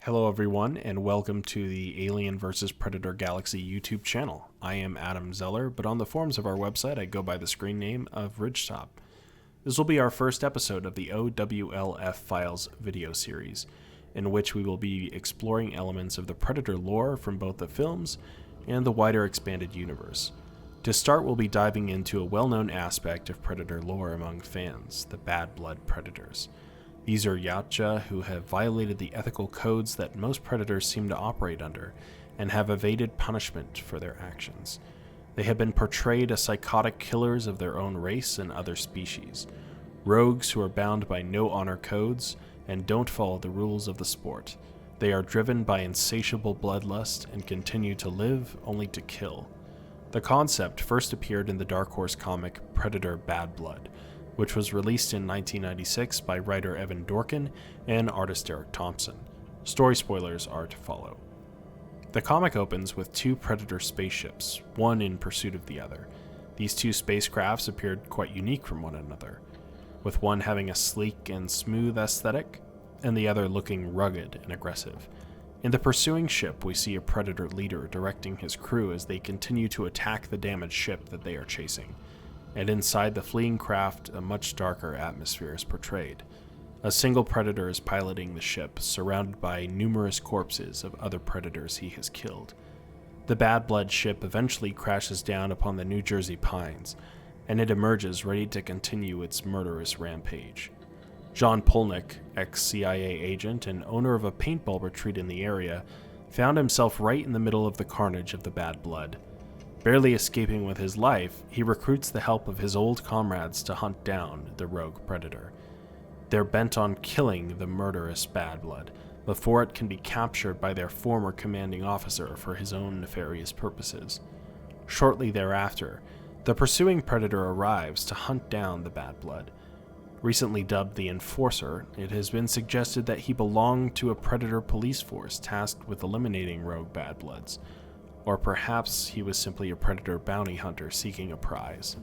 Hello everyone, and welcome to the Alien vs. Predator Galaxy YouTube channel. I am Adam Zeller, but on the forums of our website I go by the screen name of Ridgetop. This will be our first episode of the OWLF Files video series, in which we will be exploring elements of the Predator lore from both the films and the wider expanded universe. To start, we'll be diving into a well-known aspect of Predator lore among fans, the bad blood predators. These are Yautja who have violated the ethical codes that most predators seem to operate under, and have evaded punishment for their actions. They have been portrayed as psychotic killers of their own race and other species, rogues who are bound by no honor codes and don't follow the rules of the sport. They are driven by insatiable bloodlust and continue to live only to kill. The concept first appeared in the Dark Horse comic Predator Bad Blood, which was released in 1996 by writer Evan Dorkin and artist Eric Thompson. Story spoilers are to follow. The comic opens with two Predator spaceships, one in pursuit of the other. These two spacecrafts appeared quite unique from one another, with one having a sleek and smooth aesthetic, and the other looking rugged and aggressive. In the pursuing ship, we see a Predator leader directing his crew as they continue to attack the damaged ship that they are chasing. And inside the fleeing craft, a much darker atmosphere is portrayed. A single Predator is piloting the ship, surrounded by numerous corpses of other Predators he has killed. The Bad Blood ship eventually crashes down upon the New Jersey pines, and it emerges ready to continue its murderous rampage. John Polnick, ex-CIA agent and owner of a paintball retreat in the area, found himself right in the middle of the carnage of the Bad Blood. Barely escaping with his life, he recruits the help of his old comrades to hunt down the rogue Predator. They're bent on killing the murderous Bad Blood before it can be captured by their former commanding officer for his own nefarious purposes. Shortly thereafter, the pursuing Predator arrives to hunt down the Bad Blood. Recently dubbed the Enforcer, it has been suggested that he belonged to a Predator police force tasked with eliminating rogue Bad Bloods. Or perhaps he was simply a Predator bounty hunter seeking a prize.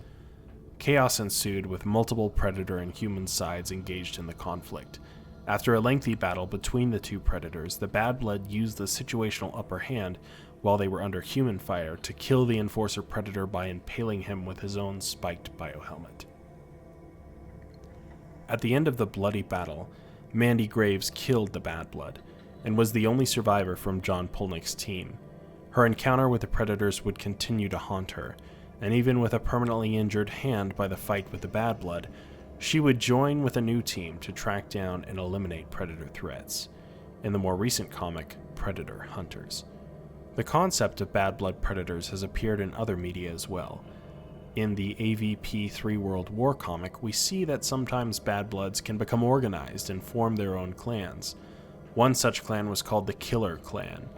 Chaos ensued with multiple Predator and human sides engaged in the conflict. After a lengthy battle between the two Predators, the Bad Blood used the situational upper hand while they were under human fire to kill the Enforcer Predator by impaling him with his own spiked biohelmet. At the end of the bloody battle, Mandy Graves killed the Bad Blood, and was the only survivor from John Polnick's team. Her encounter with the Predators would continue to haunt her, and even with a permanently injured hand by the fight with the Bad Blood, she would join with a new team to track down and eliminate Predator threats, in the more recent comic, Predator Hunters. The concept of Bad Blood Predators has appeared in other media as well. In the AVP 3 World War comic, we see that sometimes Bad Bloods can become organized and form their own clans. One such clan was called the Killer Clan.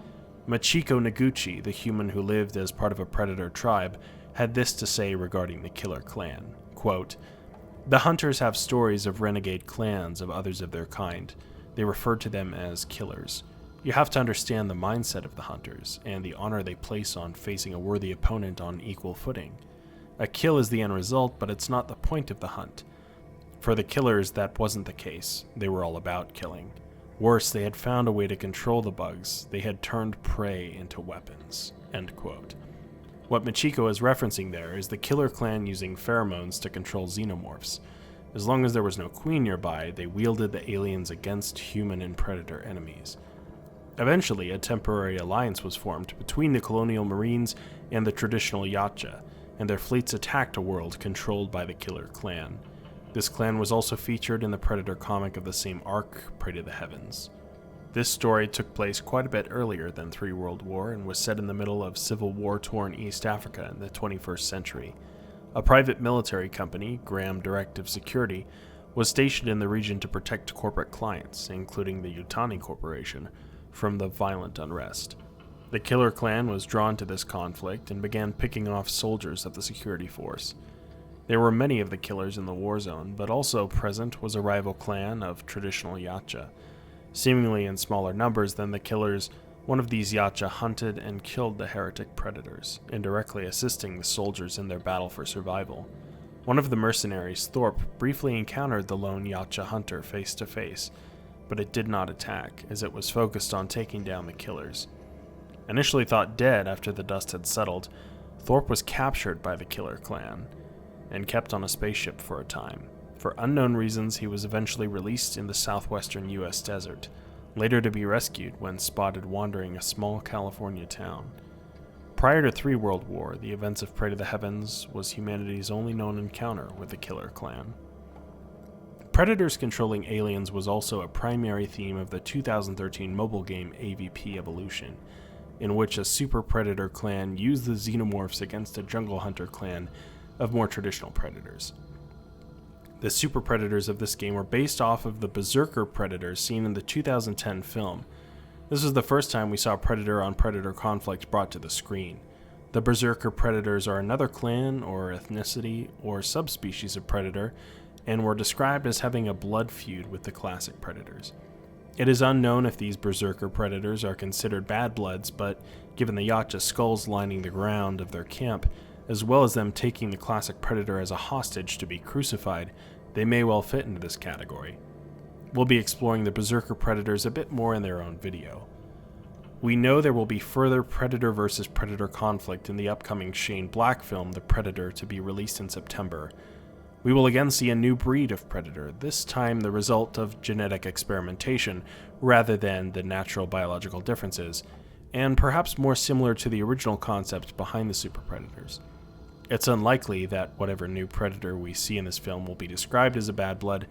Machiko Noguchi, the human who lived as part of a Predator tribe, had this to say regarding the Killer Clan, quote, "The hunters have stories of renegade clans of others of their kind. They refer to them as killers. You have to understand the mindset of the hunters, and the honor they place on facing a worthy opponent on equal footing. A kill is the end result, but it's not the point of the hunt. For the killers, that wasn't the case. They were all about killing. Worse, they had found a way to control the bugs. They had turned prey into weapons." End quote. What Machiko is referencing there is the Killer Clan using pheromones to control xenomorphs. As long as there was no queen nearby, they wielded the aliens against human and Predator enemies. Eventually, a temporary alliance was formed between the colonial marines and the traditional Yautja, and their fleets attacked a world controlled by the Killer Clan. This clan was also featured in the Predator comic of the same arc, Prey to the Heavens. This story took place quite a bit earlier than 3 World War and was set in the middle of civil war-torn East Africa in the 21st century. A private military company, Graham Directive Security, was stationed in the region to protect corporate clients, including the Yutani Corporation, from the violent unrest. The Killer Clan was drawn to this conflict and began picking off soldiers of the security force. There were many of the killers in the war zone, but also present was a rival clan of traditional Yautja. Seemingly in smaller numbers than the killers, one of these Yautja hunted and killed the heretic predators, indirectly assisting the soldiers in their battle for survival. One of the mercenaries, Thorpe, briefly encountered the lone Yautja hunter face to face, but it did not attack, as it was focused on taking down the killers. Initially thought dead after the dust had settled, Thorpe was captured by the killer clan and kept on a spaceship for a time. For unknown reasons, he was eventually released in the southwestern U.S. desert, later to be rescued when spotted wandering a small California town. Prior to 3 World War, the events of Prey to the Heavens was humanity's only known encounter with the killer clan. Predators controlling aliens was also a primary theme of the 2013 mobile game AVP Evolution, in which a super predator clan used the xenomorphs against a jungle hunter clan of more traditional predators. The super predators of this game were based off of the berserker predators seen in the 2010 film. This was the first time we saw predator-on-predator conflict brought to the screen. The berserker predators are another clan or ethnicity or subspecies of predator, and were described as having a blood feud with the classic predators. It is unknown if these berserker predators are considered bad bloods, but given the Yautja skulls lining the ground of their camp, as well as them taking the classic predator as a hostage to be crucified, they may well fit into this category. We'll be exploring the berserker predators a bit more in their own video. We know there will be further predator versus predator conflict in the upcoming Shane Black film, The Predator, to be released in September. We will again see a new breed of predator, this time the result of genetic experimentation rather than the natural biological differences, and perhaps more similar to the original concept behind the super predators. It's unlikely that whatever new predator we see in this film will be described as a bad blood,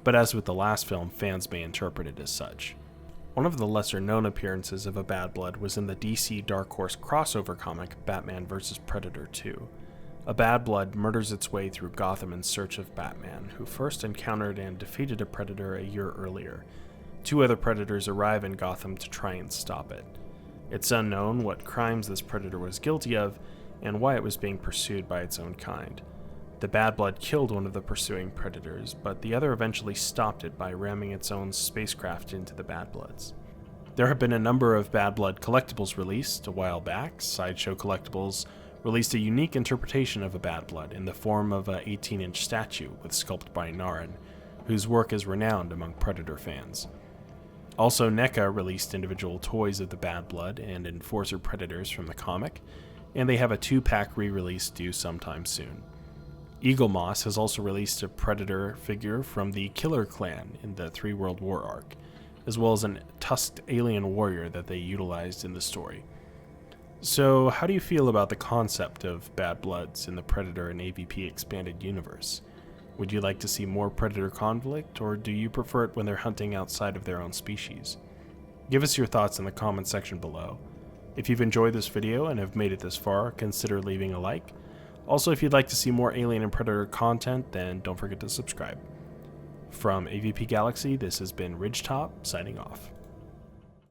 but as with the last film, fans may interpret it as such. One of the lesser-known appearances of a bad blood was in the DC Dark Horse crossover comic Batman vs. Predator 2. A bad blood murders its way through Gotham in search of Batman, who first encountered and defeated a predator a year earlier. 2 other predators arrive in Gotham to try and stop it. It's unknown what crimes this predator was guilty of, and why it was being pursued by its own kind. The bad blood killed one of the pursuing predators, but the other eventually stopped it by ramming its own spacecraft into the bad bloods. There have been a number of bad blood collectibles released. A while back, Sideshow Collectibles released a unique interpretation of a bad blood in the form of an 18-inch statue with sculpt by Narin, whose work is renowned among Predator fans. Also, NECA released individual toys of the bad blood and Enforcer Predators from the comic, and they have a 2-pack re-release due sometime soon. Eagle Moss has also released a Predator figure from the Killer Clan in the 3 World War arc, as well as a tusked alien warrior that they utilized in the story. So, how do you feel about the concept of bad bloods in the Predator and AVP expanded universe? Would you like to see more Predator conflict, or do you prefer it when they're hunting outside of their own species? Give us your thoughts in the comment section below. If you've enjoyed this video and have made it this far, consider leaving a like. Also, if you'd like to see more Alien and Predator content, then don't forget to subscribe. From AVP Galaxy, this has been Ridgetop, signing off.